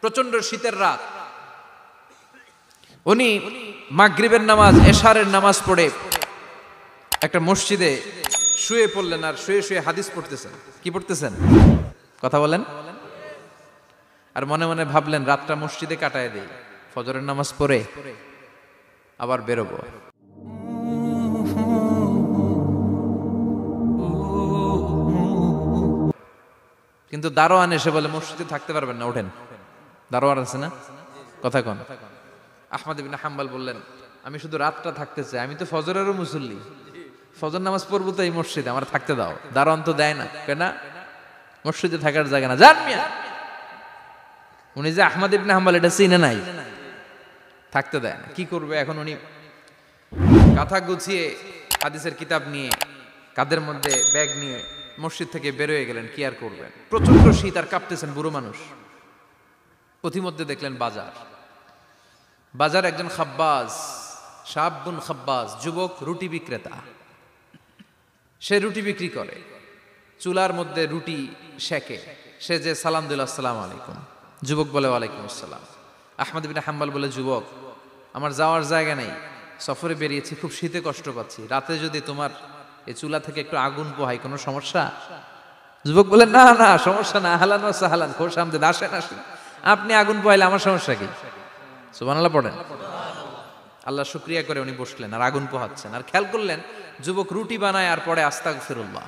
প্রচন্ড শীতের রাত, উনি মাগরিবের নামাজ, এশারের নামাজ পড়ে একটা মসজিদে শুয়ে পড়লেন, আর শুয়ে শুয়ে হাদিস পড়তেছেন। কি পড়তেছেন? কথা বলেন। আর মনে মনে ভাবলেন রাতটা মসজিদে কাটায় দেই, ফজরের নামাজ পড়ে আবার বেরোবো। কিন্তু দারোয়ান এসে বলে মসজিদে থাকতে পারবেন না, ওঠেন। দারোয়ান আছে না? কথা কন। আহমদ ইবনে হাম্বল বললেন আমি শুধু রাতটা থাকতে চাই, আমি তো ফজরেরও মুসল্লি, ফজর নামাজ পড়বো তো এই মসজিদে, আমার থাকতে দাও। দারোয়ান তো দেয় না, কেন? মসজিদে থাকার জায়গা না, যান মিয়া। উনি যে আহমদ ইবনে হাম্বল এটা চিনে নাই, থাকতে দেয় না। কি করবে এখন? উনি কাঁথা গুছিয়ে হাদিসের কিতাব নিয়ে কাঁধের মধ্যে ব্যাগ নিয়ে মসজিদ থেকে বেরোয় গেলেন। কি আর করবেন, প্রচন্ড শীত, আর কাঁপতেছেন, বুড়ো মানুষ। পথিমধ্যে দেখলেন বাজার, বাজার একজন খাব্বাজ, শাবুন খাব্বাজ, যুবক রুটি বিক্রেতা। সে রুটি বিক্রি করে, চুলার মধ্যে রুটি সেকে। সে যে সালাম দিল আসসালামু আলাইকুম, যুবক বলে ওয়ালাইকুম আসসালাম। আহমদ ইবনে হাম্বল বলে যুবক আমার যাওয়ার জায়গা নেই, সফরে বেরিয়েছি, খুব শীতে কষ্ট পাচ্ছি, রাতে যদি তোমার এই চুলা থেকে একটু আগুন পোহাই কোনো সমস্যা? যুবক বলে না না সমস্যা না, আহলান ওয়া সাহলান, খোশ আমদেদ, আসেন আসেন, আপনি আগুন পোহাইলে আমার সমস্যা কি? সুবহানাল্লাহ পড়েন। আল্লাহ শুকরিয়া করে উনি বসলেন আর আগুন পোহাচ্ছেন। আর খেয়াল করলেন যুবক রুটি বানায় আর পড়ে আস্তাগফিরুল্লাহ,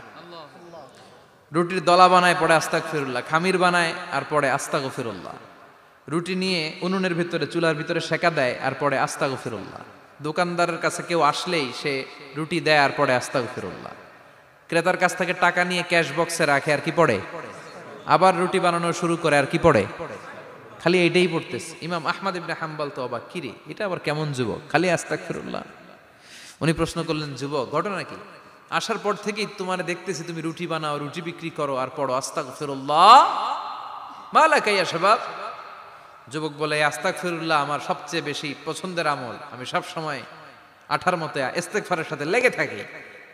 রুটির দলা বানায় পড়ে আস্তাগফিরুল্লাহ, খামির বানায় আর পড়ে আস্তাগফিরুল্লাহ, রুটি নিয়ে উনুনের ভিতরে চুলার ভিতরে সেকা দেয় আর পড়ে আস্তাগফিরুল্লাহ। দোকানদারের কাছে কেউ আসলেই সে রুটি দেয় আর পড়ে আস্তাগফিরুল্লাহ। ক্রেতার কাছ থেকে টাকা নিয়ে ক্যাশ বক্সে রাখে আর কি পড়ে, আবার রুটি বানানো শুরু করে আর কি পড়ে, খালি এইটাই পড়তেছে। ইমাম আহমদ ইবনে হাম্বল তো অবাক, কিরে এটা আবার কেমন যুবক, খালি আস্তাগফিরুল্লাহ। উনি প্রশ্ন করলেন যুবক ঘটনা কি? আসার পর থেকেই তোমার দেখতেছি তুমি রুটি বানাও, রুটি বিক্রি করো আর পড়ো আস্তাগফিরুল্লাহ, মালাকা ইয়া শাবাব। যুবক বলে আস্তাগফিরুল্লাহ আমার সবচেয়ে বেশি পছন্দের আমল, আমি সব সময় আঠার মতো ইস্তেগফারের সাথে লেগে থাকি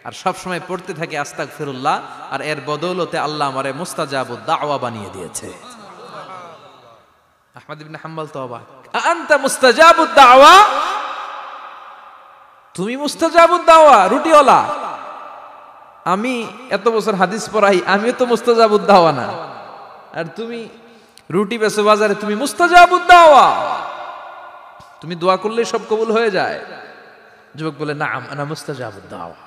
আর সব সময় পড়তে থাকি আস্তাগফিরুল্লাহ, আর এর বদৌলতে আল্লাহ আমারে মুস্তাজাবুদ দাওয়া বানিয়ে দিয়েছে। আহমদ ইবনে হাম্বল তো অবাক, আনতা মুস্তাজাবুদ দাওয়া, তুমি মুস্তাজাবুদ দাওয়া, রুটিওয়ালা। আমি এত বছর হাদিস পড়াই, আমিও তো মুস্তাজাবুদ দাওয়া না, আর তুমি রুটি বেচো বাজারে, তুমি মুস্তাজাবুদ দাওয়া, তুমি দোয়া করলেই সব কবুল হয়ে যায়। যুবক বলে নাম আনা মুস্তাজাবুদ দাওয়া,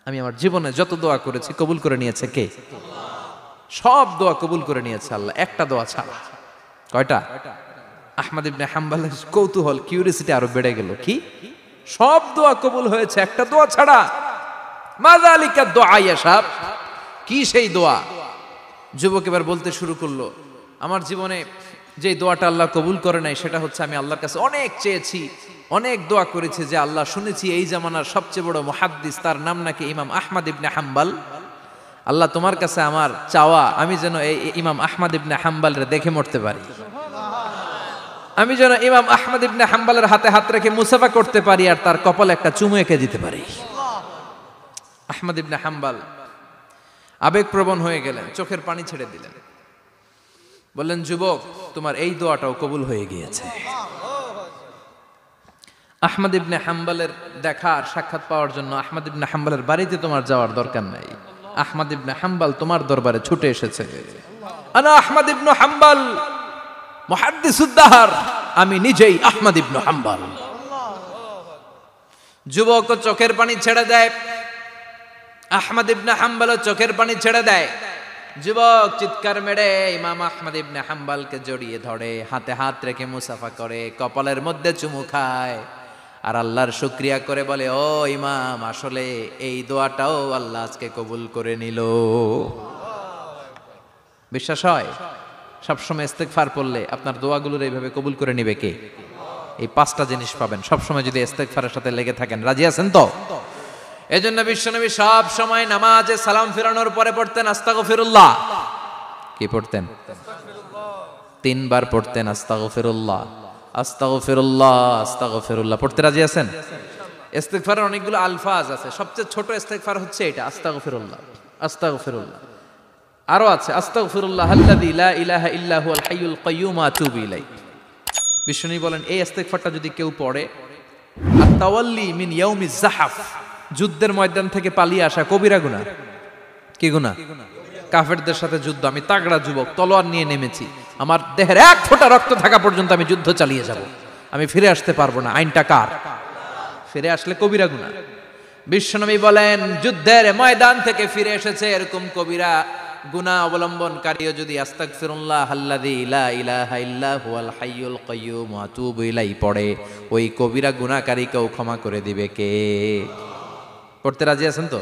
আমি আমার জীবনে যত দোয়া করেছি কবুল করে নিয়েছে কে? সব দোয়া কবুল করে নিয়েছে আল্লাহ, একটা দোয়া ছাড়া। কয়টা? আহমদ ইবনে হাম্বলের কৌতূহল, কিউরিয়াসিটি আরো বেড়ে গেল। কি? সব দোয়া কবুল হয়েছে একটা দোয়া ছাড়া। মাযালিকা দুআ ইয়া শাব, কি সেই দোয়া? যুবক এবার বলতে শুরু করলো আমার জীবনে যে দোয়াটা আল্লাহ কবুল করে নাই সেটা হচ্ছে আমি আল্লাহর কাছে অনেক চেয়েছি, অনেক দোয়া করেছি যে আল্লাহ শুনেছি এই জামানার সবচেয়ে বড় মুহাদ্দিস, তার নাম নাকি ইমাম আহমদ ইবনে হাম্বল। আল্লাহ তোমার কাছে আমার চাওয়া আমি যেন এই ইমাম আহমদ ইবনে হাম্বলরে দেখে মরতে পারি, আমি যেন ইমাম আহমদ ইবনে হাম্বলের হাতে হাত রেখে মুসাফা করতে পারি আর তার কপালে একটা চুমু এঁকে দিতে পারি। আহমদ ইবনে হাম্বল আবেগপ্রবণ হয়ে গেলেন, চোখের পানি ছেড়ে দিলেন, বললেন যুবক তোমার এই দোয়াটাও কবুল হয়ে গিয়েছে। আহমদ ইবনে হাম্বলের দেখার সাক্ষাৎ পাওয়ার জন্য আহমদ ইবনে হাম্বলের বাড়িতে তোমার যাওয়ার দরকার নাই, আহমদ ইবনে হাম্বল তোমার দরবারে ছুটে এসেছে। আনা আহমদ ইবনে হাম্বল মুহাদ্দিসুদ দাহর, আমি নিজেই আহমদ ইবনে হাম্বল। যুবক চোখের পানি ছেড়ে দেয়, আহমদ ইবনে হাম্বল চোখের পানি ছেড়ে দেয়। যুবক চিৎকার মেরে ইমাম আহমদ ইবনে হাম্বলকে জড়িয়ে ধরে, হাতে হাত রেখে মুসাফা করে, কপালের মধ্যে চুমু খায় আর আল্লাহর শুকরিয়া করে বলে ও ইমাম আসলে এই দোয়াটাও আল্লাহ আজকে কবুল করে নিল। বিশ্বাস হয় সবসময় ইস্তেগফার পড়লে আপনার দোয়াগুলোর এইভাবে কবুল করে নিবে কে? এই পাঁচটা জিনিস পাবেন সবসময় যদি ইস্তেগফারের সাথে লেগে থাকেন। রাজি আছেন তো? এজন্য বিশ্বনবী সব সময় নামাজে সালাম ফিরানোর পরে পড়তেন আস্তাগফিরুল্লাহ। কি পড়তেন? 3 বার পড়তেন আস্তাগফিরুল্লাহ, আস্তাগফিরুল্লাহ, আস্তাগফিরুল্লাহ। পড়তে রাজি আছেন? ইস্তেগফারের অনেকগুলো আলফাজ আছে, সবচেয়ে ছোট ইস্তেগফার হচ্ছে এটা আস্তাগফিরুল্লাহ, আস্তাগফিরুল্লাহ। আরো আছে আস্তাগফিরুল্লাহ আল্লাযী লা ইলাহা ইল্লা হুয়াল হাইয়ুল কাইয়্যুম ওয়া আতুবু ইলাইহি। বিশ্বনবী বলেন এই ইস্তেগফারটা যদি কেউ পড়ে, আত-তাওয়াল্লি মিন ইয়াউমিজ যাহাফ, যুদ্ধের ময়দান থেকে পালিয়ে আসা কবিরা গুনাহ। কি গুনাহ? কাফেরদের সাথে যুদ্ধ, আমি তাগড়া যুবক, তলোয়ার নিয়ে নেমেছি, আমার দেহের এক ফোঁটা রক্ত থাকা পর্যন্ত আমি যুদ্ধ চালিয়ে যাব, আমি ফিরে আসতে পারবো না, আইনটা কার? ফিরে আসলে কবিরা গুনাহ। বিশ্বনবী বলেন যুদ্ধের ময়দান থেকে ফিরে এসেছে এরকম কবিরা গুনাহ অবলম্বনকারীও যদি আস্তাগফিরুল্লাহ আল্লাযী লা ইলাহা ইল্লা হুয়াল হাইয়ুল কাইয়্যুম ওয়া আতুবু ইলাইহি পড়ে, ওই কবিরা গুনাহকারীকেও ক্ষমা করে দিবে কে? পড়তে রাজি আছেন তো?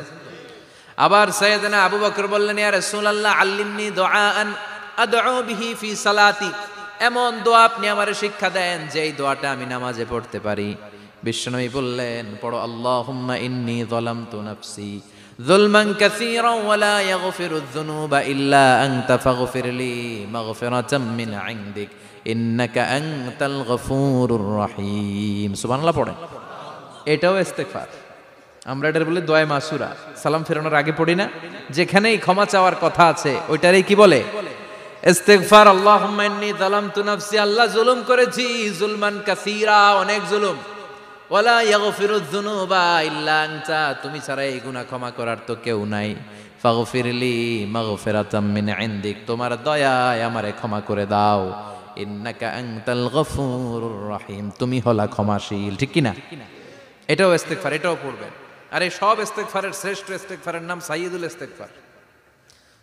আবার সাইয়েদনা আবু বকর বললেন, ইয়া রাসূলুল্লাহ আল্লিমনি দুআআন আদউ বিহি ফি সালাতি, এমন দোয়া আপনি আমারে শিক্ষা দেন যেই দোয়াটা আমি নামাজে পড়তে পারি। বিশ্বনবী বললেন, পড়ো আল্লাহুম্মা ইন্নী যালামতু নাফসি যুলমান কাসীরান ওয়া লা ইয়াগফিরুয যুনুবা ইল্লা আনতা ফাগফিরলি মাগফিরাতাম মিন ইনদিক ইন্নাকা আনতাল গফুরুর রহিম। সুবহানাল্লাহ পড়েন। এটাও ইস্তেগফার। আমরা এটার বলে দোয়া মাসুরা, সালাম ফেরানোর আগে পড়ি না? যেখানেই ক্ষমা চাওয়ার কথা আছে ওইটারই কি বলে? ইস্তেগফার। আল্লাহুম্মা ইন্নী যালামতু নাফসি, আল্লাহ জুলুম করেছি, যুলমান কাসীরা, অনেক জুলুম, ওয়ালা ইয়াগফিরুয যুনুবা ইল্লা আনতা, তুমি ছাড়া এই গুনাহ ক্ষমা করার তো কেউ নাই। ফাগফিরলি মাগফিরাতাম মিন ইনদিক, তোমার দয়ায় আমারে ক্ষমা করে দাও। ইন্নাকা আনতাল গফুরুর রহিম, তুমি হলা ক্ষমাশীল। ঠিক কি না? এটাও ইস্তেগফার, এটাও পড়বেন। আর এই সব ইস্তেগফারের শ্রেষ্ঠ ইস্তেগফারের নাম সাইয়্যিদুল ইস্তেগফার।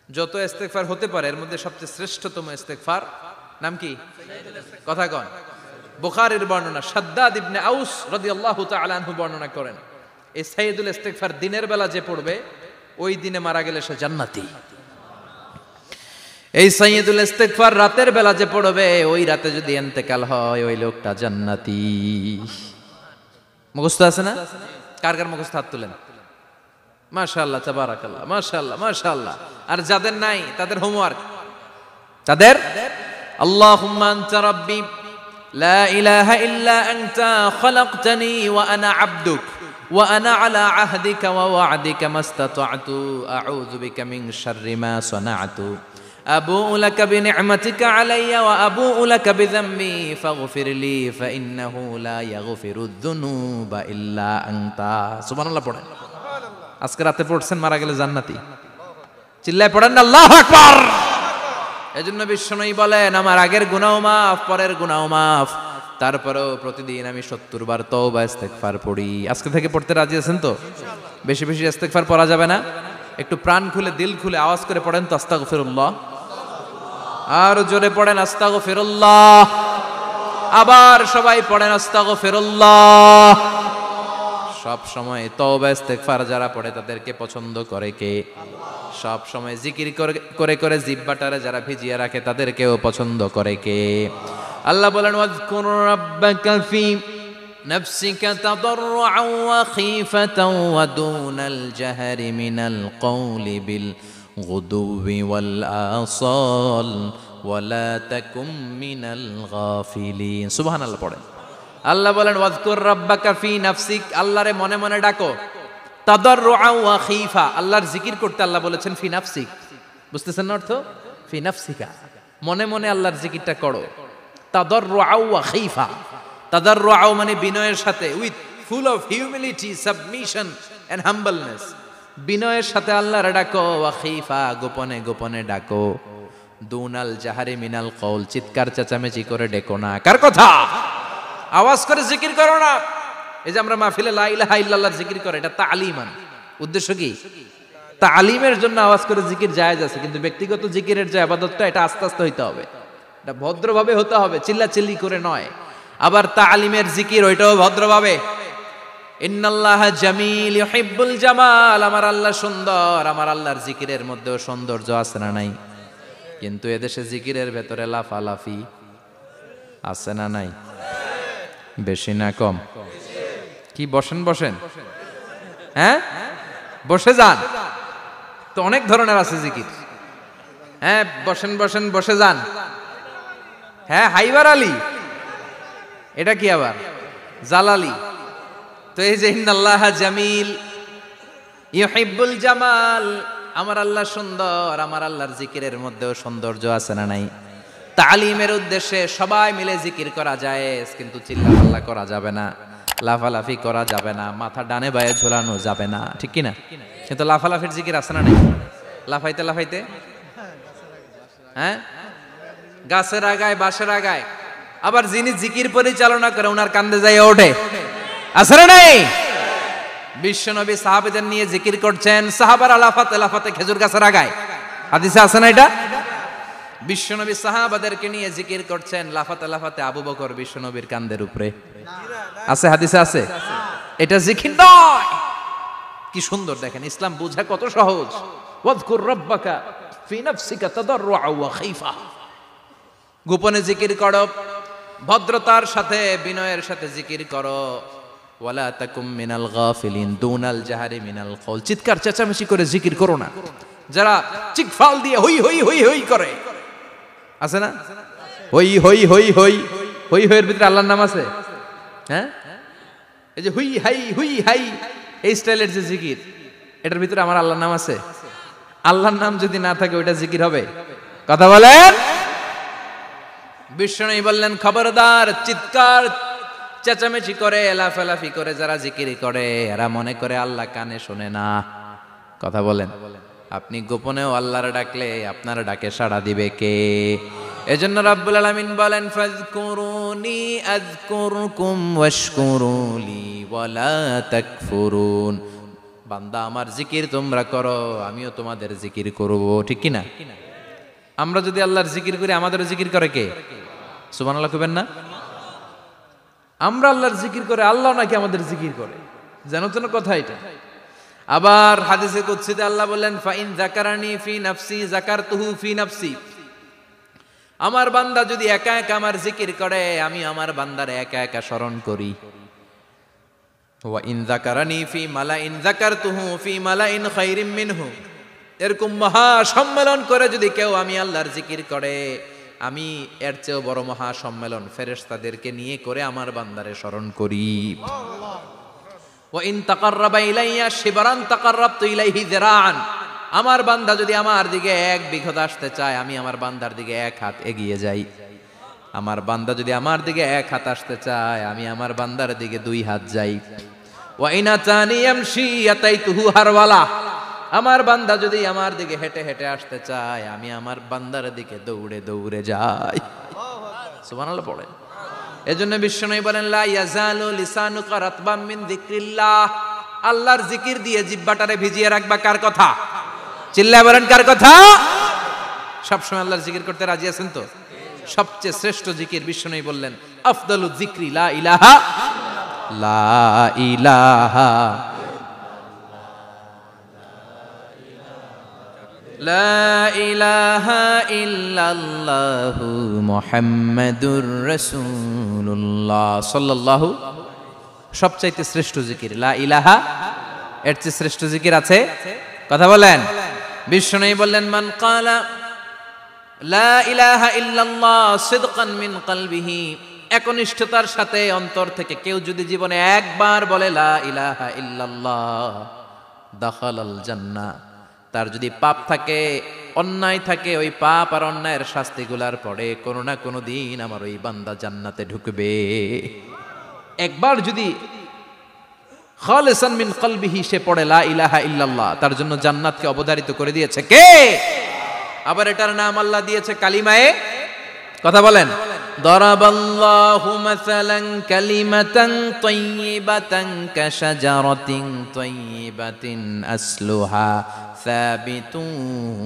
যত ইস্তেগফার হতে পারে এর মধ্যে সবচেয়ে শ্রেষ্ঠতম ইস্তেগফার নাম কি? কথা কন। বুখারীর বর্ণনা, শাদ্দাদ ইবনে আউস রাদিয়াল্লাহু তাআলা আনহু বর্ণনা করেন, এই সাইয়্যিদুল ইস্তেগফার দিনের বেলা যে পড়বে ওই দিনে মারা গেলে সে জান্নাতি। এই সাইয়্যিদুল ইস্তেগফার রাতের বেলা যে পড়বে ওই রাতে যদি ইন্তেকাল হয় ওই লোকটা জান্নাতি। মুখস্থ আছে না? কার কার মুখস্থ? হাত তুলেন। মাশাআল্লাহ, তাবারাকাল্লাহ, মাশাআল্লাহ, মাশাআল্লাহ। আর যাদের নাই তাদের হোমওয়ার্ক, তাদের আল্লাহুম্মা আনতা রাব্বি লা ইলাহা ইল্লা আনতা খালাকতানি ওয়া আনা আবদুক ওয়া আনা আলা আহদিকা ওয়া ওয়া'দিকা মাস্তাতা'তু আউযু বিকা মিন শাররি মা সানা'তু আবুউ লাকা বিনি'মাতিকা আলাইয়া ওয়া আবুউ লাকা বিযামবি ফাগফিরলি ফাইন্নাহু লা ইয়াগফিরুয যুনুবা ইল্লা আনতা। সুবহানাল্লাহ পড়েন। আজকে রাতে পড়ছেন, মারা গেলে জান্নাতি। চিল্লায় পড়েন না আল্লাহু আকবার। এজন্য বিশ্বনবী বলেন আমার আগের গুনাহ মাফ, পরের গুনাহ মাফ, তারপরেও প্রতিদিন আমি 70 বার তওবা ইস্তেগফার পড়ি। আজকে থেকে পড়তে রাজি আছেন তো? বেশি বেশি ইস্তেগফার পড়া যাবে না? একটু প্রাণ খুলে দিল খুলে আওয়াজ করে পড়েন তো আস্তাগফিরুল্লাহ। আর জোরে পড়েন আস্তাগফিরুল্লাহ। আবার সবাই পড়েন আস্তাগফিরুল্লাহ। সব সময় তওবা ইস্তেগফার যারা পড়ে তাদেরকে পছন্দ করে কে? সব সময় জিকির করে করে জিহ্বাটারে যারা ভিজিয়ে রাখে তাদেরকেও পছন্দ করে কে? আল্লাহ বলেন ওয়াজকুর রাব্বাকা ফি নাফসিকা তাদাররুআন ওয়া খীফাতান ওয়া দুনাল জাহরি মিনাল কওলি বিল গুদুবি ওয়াল আসাল ওয়া লা তাকুম মিনাল গাফিলিন। সুবহানাল্লাহ পড়েন। আল্লাহ বলেন ওয়াজকুর রাব্বাকা ফি নাফসিক, আল্লাহরে মনে মনে ডাকো। তাদাররুআন ওয়া খীফা, আল্লাহর জিকির করতে আল্লাহ বলেছেন ফি নাফসিক। বুঝতেছেন না অর্থ? ফি নাফসিকা, মনে মনে আল্লাহর জিকিরটা করো। তাদাররুআন ওয়া খীফা, তাদাররুআ মানে বিনয়ের সাথে, with full of humility, submission and humbleness, বিনয়ের সাথে আল্লাহর ডাকো। ওয়া খীফা, গোপনে গোপনে ডাকো। দুনাল জাহারি মিনাল কওল, চিৎকার চেঁচামেচি করে ডেকো না। কার কথা? আওয়াজ করে জিকির করো না। এই যে আমরা মাহফিলে লা ইলাহা ইল্লাল্লাহর জিকির করে, এটা তালিমান। উদ্দেশ্য কি? তালিমের জন্য আওয়াজ করে জিকির জায়েজ আছে, কিন্তু ব্যক্তিগত জিকিরের যে ইবাদতটা এটা আস্তে আস্তে হইতে হবে, এটা ভদ্রভাবে হতে হবে, চিল্লাচিল্লি করে নয়। আবার তালিমের জিকির ওইটাও ভদ্রভাবে। ইন্নাল্লাহা জামিল ইউহিব্বুল জামাল, আমার আল্লাহ সুন্দর, আমার আল্লাহর জিকিরের মধ্যেও সৌন্দর্য আছে না নাই? কিন্তু এদেশে জিকিরের ভেতরে লাফালাফি আছে না নাই? বেশি না কম? কি বসেন বসেন, হ্যাঁ বসে যান তো, অনেক ধরনের আছে জিকির। হ্যাঁ বসেন বসেন, বসে যান। হ্যাঁ হাইবার আলী, এটা কি আবার জালালি? তো এই যে ইন্নাল্লাহা জামিল ইউহিব্বুল জামাল, আমার আল্লাহ সুন্দর, আমার আল্লাহর জিকিরের মধ্যেও সৌন্দর্য আছে না নাই? তালিমের উদ্দেশ্যে সবাই মিলে জিকির করা যায়, কিন্তু চিল্লাপাল্লা করা যাবে না, লাফালাফি করা যাবে না, মাথা ডানে বায়ে ঝোলানো যাবে না, ঠিক কি না? কিন্তু লাফালাফির জিকির আছে না নাই? লাফাইতে লাফাইতে, হ্যাঁ, গাছের আগায় বাঁশের আগায়। আবার যিনি জিকির পরিচালনা করে ওনার কান্দে যাই ওঠে, আছে না নাই? বিশ্বনবী সাহাবাদের নিয়ে জিকির করছেন, সাহাবারা লাফাতে লাফাতে খেজুর গাছের আগায়। হাদিসে আছে না এটা? বিশ্বনবী সাহাবাদেরকে নিয়ে জিকির করছেন, লাফাতে লাফাতে আবু বকর বিশ্বনবীর কান্দের উপরে। আছে, হাদিসে আছে। এটা জিকির নয়। কি সুন্দর দেখেন, ইসলাম বোঝা কত সহজ। ওয়াজকুর রাব্বাকা ফি নাফসিকা তাদাররুআ ওয়া খাইফা। গোপনে জিকির করো, ভদ্রতার সাথে বিনয়ের সাথে জিকির করো। ওয়ালা তাকুম মিনাল গাফিলিন দুনাল জাহারি মিনাল কওল। চিৎকার চেঁচামেচি করে জিকির করো না। যারা চিকফাল দিয়ে হই হই হই হই করে, আছে না? হই হই হই হই হই হইয়ের ভিতরে আল্লাহর নাম আছে, হ্যাঁ? এই যে হুই হাই হুই হাই, এই স্টাইলের যে জিকির, এটার ভিতরে আমার আল্লাহর নাম আছে? আল্লাহর নাম যদি না থাকে ওইটা জিকির হবে? কথা বলেন। বিষ্ণু বললেন, খবরদার, চিৎকার চেঁচামেচি করে লাফালাফি করে যারা জিকির করে এরা মনে করে আল্লাহ কানে শোনে না। কথা বলেন। আপনি গোপনেও আল্লাহর ডাকলে আপনার ডাকে সাড়া দিবে কে? এজন্য রাব্বুল আলামিন বলেন, ফাযকুরুনি আযকুরকুম ওয়াশকুরুলি ওয়ালা তাকফুরুন। বান্দা আমার জিকির তোমরা করো, আমিও তোমাদের জিকির করব, ঠিক কি না? আমরা যদি আল্লাহর জিকির করি, আমাদের জিকির করে কে? সুবহানাল্লাহ কইবেন না? আমরা আল্লাহর জিকির করে, আল্লাহ নাকি আমাদের জিকির করে, জানো তো না কথা এটা? আবার হাদিসে কুদসিতে আল্লাহ বললেন, ফাইন যাকারানি ফি নাফসি যাকারতুহু ফি নাফসি। আমার বান্দা যদি একা একা আমার জিকির করে, আমি আমার বান্দার একা একা স্মরণ করি। ওয়া ইন যাকারানি ফি মালাইন যাকারতুহু ফি মালাইন খায়রিম মিনহু। এরকম মহা সম্মেলন করে যদি কেউ আমি আল্লাহর জিকির করে, আমি এর চেয়েও বড় মহা সম্মেলন ফেরেশতাদেরকে নিয়ে করে আমার বান্দারে স্মরণ করি। ওয়া ইন তাকাররাবা ইলাইয়া শিবরান তাকাররাবতু ইলাইহি যিরাআন। আমার বান্দা যদি আমার দিকে এক বিঘত আসতে চায়, আমি আমার বান্দার দিকে এক হাত এগিয়ে যাই। আমার বান্দা যদি আমার দিকে এক হাত আসতে চায়, আমি আমার বান্দার দিকে দুই হাত যাই। ওয়া ইন আতানি ইয়ামশি আতাইতুহু হারওয়ালা। আমার বান্দা যদি আমার দিকে হেঁটে হেঁটে আসতে চায়, আমি আমার বান্দার দিকে দৌড়ে দৌড়ে যাই। সুবহানাল্লাহ পড়ে। এজন্য বিশ্বনবী বলেন, লা ইয়াজালু লিসানুকা রাতবাম মিন যিকরিল্লাহ। আল্লাহর জিকির দিয়ে জিহ্বাটারে ভিজিয়ে রাখবা। কার কথা? চিল্লায় বলেন, কার কথা? সবসময় আল্লাহর জিকির করতে রাজি আছেন তো? সবচেয়ে শ্রেষ্ঠ জিকির বিশ্বনবী বললেন, আফদালু যিকরি লা ইলাহা লা ইলাহা লা ইলাহা ইল্লাল্লাহু মুহাম্মাদুর রাসূলুল্লাহ সাল্লাল্লাহু। সবচাইতে শ্রেষ্ঠ জিকির লা ইলাহা। এর চেয়ে শ্রেষ্ঠ জিকির আছে? কথা বলেন। বিশ্বনবী বললেন, মান ক্বালা লা ইলাহা ইল্লাল্লাহ সিদকান মিন কলবিহি। একনিষ্ঠতার সাথে অন্তর থেকে কেউ যদি জীবনে একবার বলে লা ইলাহা ইল্লাল্লাহ, দাখালাল জান্নাহ। তার যদি পাপ থাকে, অন্যায় থাকে, ওই পাপ আর অন্যায়ের শাস্তিগুলার পরে কোনো না কোনো দিন আমার ওই বান্দা জান্নাতে ঢুকবে। একবার যদি খালিসান মিন কলবিহি সে পড়ে লা ইলাহা ইল্লাল্লাহ, তার জন্য জান্নাতকে অবধারিত করে দিয়েছে কে? আবার এটার নাম আল্লাহ দিয়েছে কালিমায়ে। কথা বলেন। দরাবাল্লাহু মাসালান কালিমাতান তাইয়িবাতান কাশাজারাতিন তাইয়িবাতিন আসলুহা সাবিতুন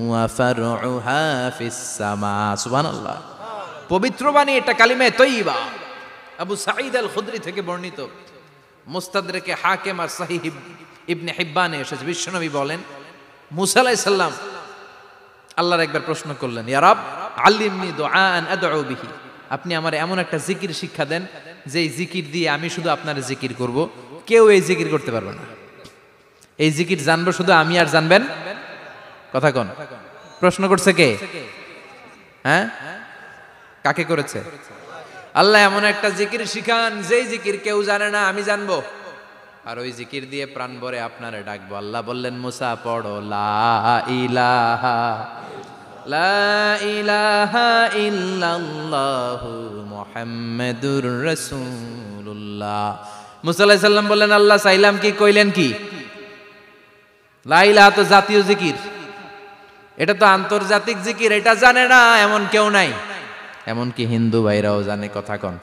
ওয়া ফারউহা ফিস সামা। সুবহানাল্লাহ। পবিত্র বাণী এটা কালিমায়ে তাইয়িবা। আবু সাঈদ আল খুদরি থেকে বর্ণিত, মুস্তাদরেকে হাকিম আর সহিহ ইবনে হিব্বানে এসেছে। বিশ্বনবী বলেন, মুসা আলাইহিস সালাম আল্লাহর একবার প্রশ্ন করলেন, ইয়া রাব আল্লিমনি দুআআন আদউ বিহি। আপনি আমার এমন একটা জিকির শিক্ষা দেন যে জিকির দিয়ে আমি শুধু আপনার জিকির করব, কেউ এই জিকির করতে পারবে না। এই জিকির জানবো শুধু আমি, আর জানবেন। কথা কোন? প্রশ্ন করছে কে? হ্যাঁ, কাকে করেছে? আল্লাহ এমন একটা জিকির শিখান যেই জিকির কেউ জানে না, আমি জানবো। আর ওই জিকির দিয়ে প্রাণ ভরে আপনারে ডাকবো। আল্লাহ বললেন মুসা পড়ো লা ইলাহা লা ইলাহা ইল্লাল্লাহু মুহাম্মাদুর রাসূলুল্লাহ। মুসা আলাইহিস সালাম বললেন আল্লাহ চাইলাম কি, কইলেন কি? লা ইলাহা তো জাতীয় জিকির, এটা তো আন্তর্জাতিক জিকির, এটা জানে না এমন কেউ নাই, এমনকি হিন্দু ভাইরাও জানে। কথা কন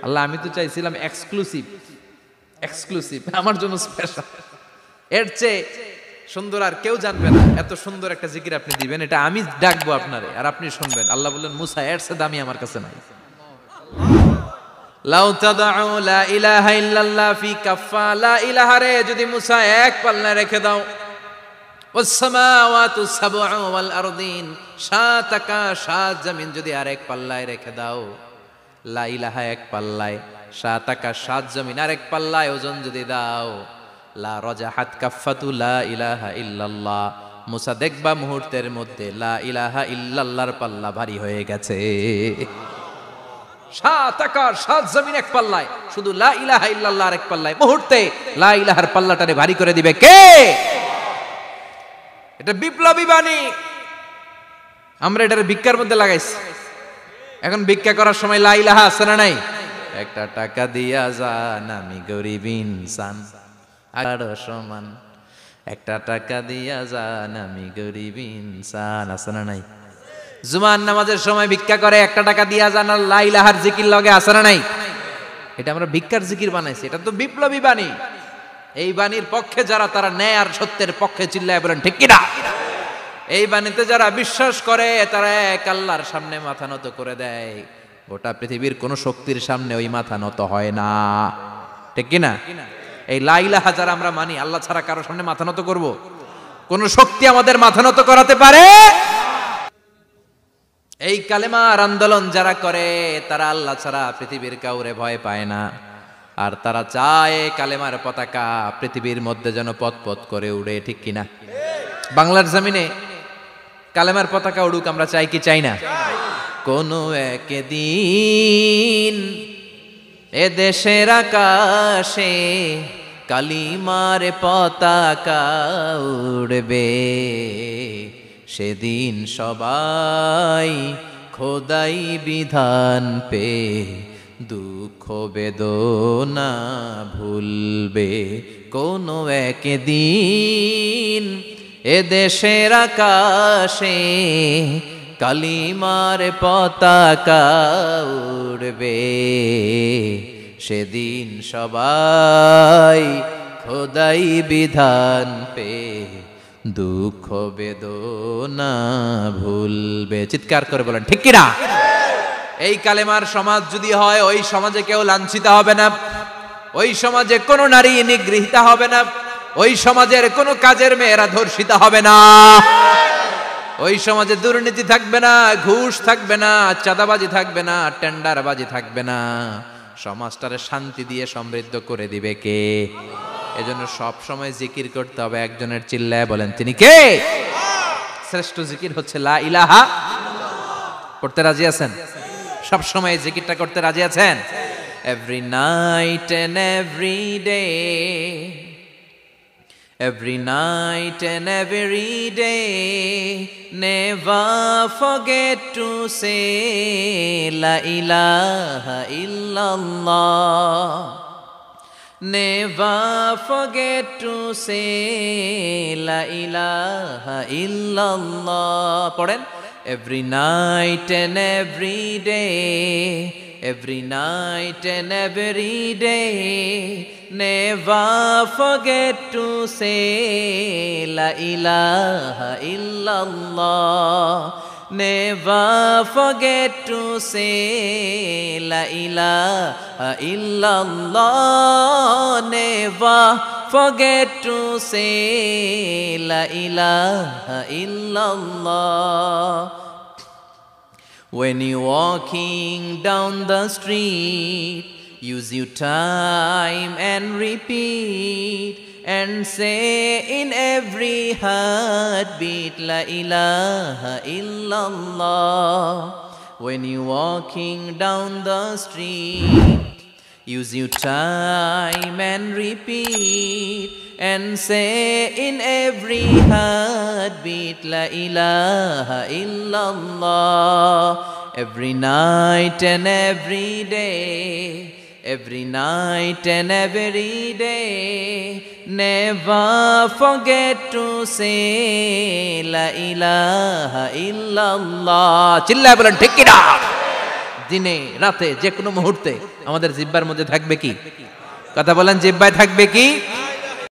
আল্লাহ আমি তো চাইছিলাম এক্সক্লুসিভ, আমার জন্য স্পেশাল, এর চেয়ে সুন্দর আর কেউ জানবে না, এত সুন্দর একটা জিকির আপনি দিবেন, এটা আমি ডাকবো আপনারে আর আপনি শুনবেন। আল্লাহ বললেন মুসা এর চেয়ে দামি আমার কাছে নাই। লাউ তাদউ লা ইলাহা ইল্লাল্লাহ ফি কাফা, লা ইলাহা রে যদি মুসা এক পাল্লায় রেখে দাও, ওয়াস সামাওয়াতু সাবউ ওয়াল আরদিন, সাত আকাশ সাত জমিন যদি আরেক পাল্লায় রেখে দাও, লা ইলাহা এক পাল্লায়, সাত আকাশ সাত জমিন আরেক পাল্লায় ওজন যদি দাও, লা রাজাহাত কাফাতু লা ইলাহা ইল্লাল্লাহ, মুসা দেখবা মুহূর্তের মধ্যে লা ইলাহা ইল্লাল্লাহর পাল্লা ভারী হয়ে গেছে। সাত আকাশ সাত জমিন এক পাল্লায়, শুধু লা ইলাহা ইল্লাল্লাহ আরেক পাল্লায়, মুহূর্তে লা ইলাহার পাল্লাটারে ভারী করে দিবে কে? এটা বিপ্লবী বাণী। আমরা এটার ভিক্ষার মধ্যে লাগাইছি। এখন ভিক্ষা করার সময় লা ইলাহা আছে না নাই? একটা টাকা দিয়া যান আমি গরিব ইনসান, আরো সমান, একটা টাকা দিয়া যান আমি গরিব ইনসান, আছে না নাই? জুমার নামাজের সময় ভিক্ষা করে একটা টাকা দিয়া যান আর লা ইলাহার জিকির লগে, আছে না নাই? এটা আমরা ভিক্ষার জিকির বানাইছি, এটা তো বিপ্লবী বাণী। এই বাণীর পক্ষে যারা, তারা ন্যায় আর সত্যের পক্ষে চিল্লায় বলেন ঠিক কিনা? এই বাণীতে যারা বিশ্বাস করে তারা এক আল্লাহর সামনে মাথা নত করে দেয়, গোটা পৃথিবীর কোন শক্তির সামনে ওই মাথা নত হয় না, ঠিক কিনা? এই লা ইলাহা যারা আমরা মানি, আল্লাহ ছাড়া কারো সামনে মাথা নত করব? কোন শক্তি আমাদের মাথা নত করাতে পারে? এই কালেমার আন্দোলন যারা করে তারা আল্লাহ ছাড়া পৃথিবীর কাউরে ভয় পায় না, আর তারা চায় কালেমার পতাকা পৃথিবীর মধ্যে যেন পথ পথ করে উড়ে, ঠিক কিনা? বাংলার জমিনে কালেমার পতাকা উড়ুক, আমরা চাই কি চাই না? কোনো একদিন এ দেশের আকাশে কালিমার পতাকা উড়বে, সেদিন সবাই খোদাই বিধান পে দুঃখ বেদনা ভুলবে। কোনো একদিন এ দেশের আকাশে কালিমার পতাকা উড়বে, সেদিন সবাই খোদাই বিধান পে দুঃখ বেদনা ভুলবে। চিৎকার করে বলেন ঠিক কিনা? এই কালেমার সমাজ যদি হয়, ওই সমাজে কেউ লাঞ্ছিত হবে না, ওই সমাজে কোনো নারী নিগৃহীতা হবে না, ওই সমাজের কোনো কাজের মেয়েরা ধর্ষিত হবে না, ওই সমাজে দুর্নীতি থাকবে না, ঘুষ থাকবে না, চাঁদাবাজি থাকবে না, টেন্ডারবাজি থাকবে না। সমাজটারে শান্তি দিয়ে সমৃদ্ধ করে দিবে কে? এজন্য সব সময় জিকির করতে হবে একজনের, চিল্লায় বলেন তিনি কে? শ্রেষ্ঠ জিকির হচ্ছে লা ইলাহা। পড়তে রাজি আছেন? সব সময় জিকিরটা করতে রাজি আছেন? Every night and every day, every night and every day, never forget to say la ilaha illallah, never forget to say la ilaha illallah. পড়েন, every night and every day, every night and every day, never forget to say la ilaha illallah, never forget to say la ilaha illallah, never forget to say la ilaha illallah. When you're walking down the street, use your time and repeat, and say in every heartbeat la ilaha illallah. When you're walking down the street, Use your time and repeat and say in every heartbeat La ilaha illallah. Every night and every day, every night and every day, never forget to say La ilaha illallah. চিল্লায় বলেন ঠিক কি না? দিনে রাতে যে কোনো মুহূর্তে আমাদের জিহ্বার মধ্যে থাকবে কি? কথা বলেন, জিহ্বায় থাকবে কি?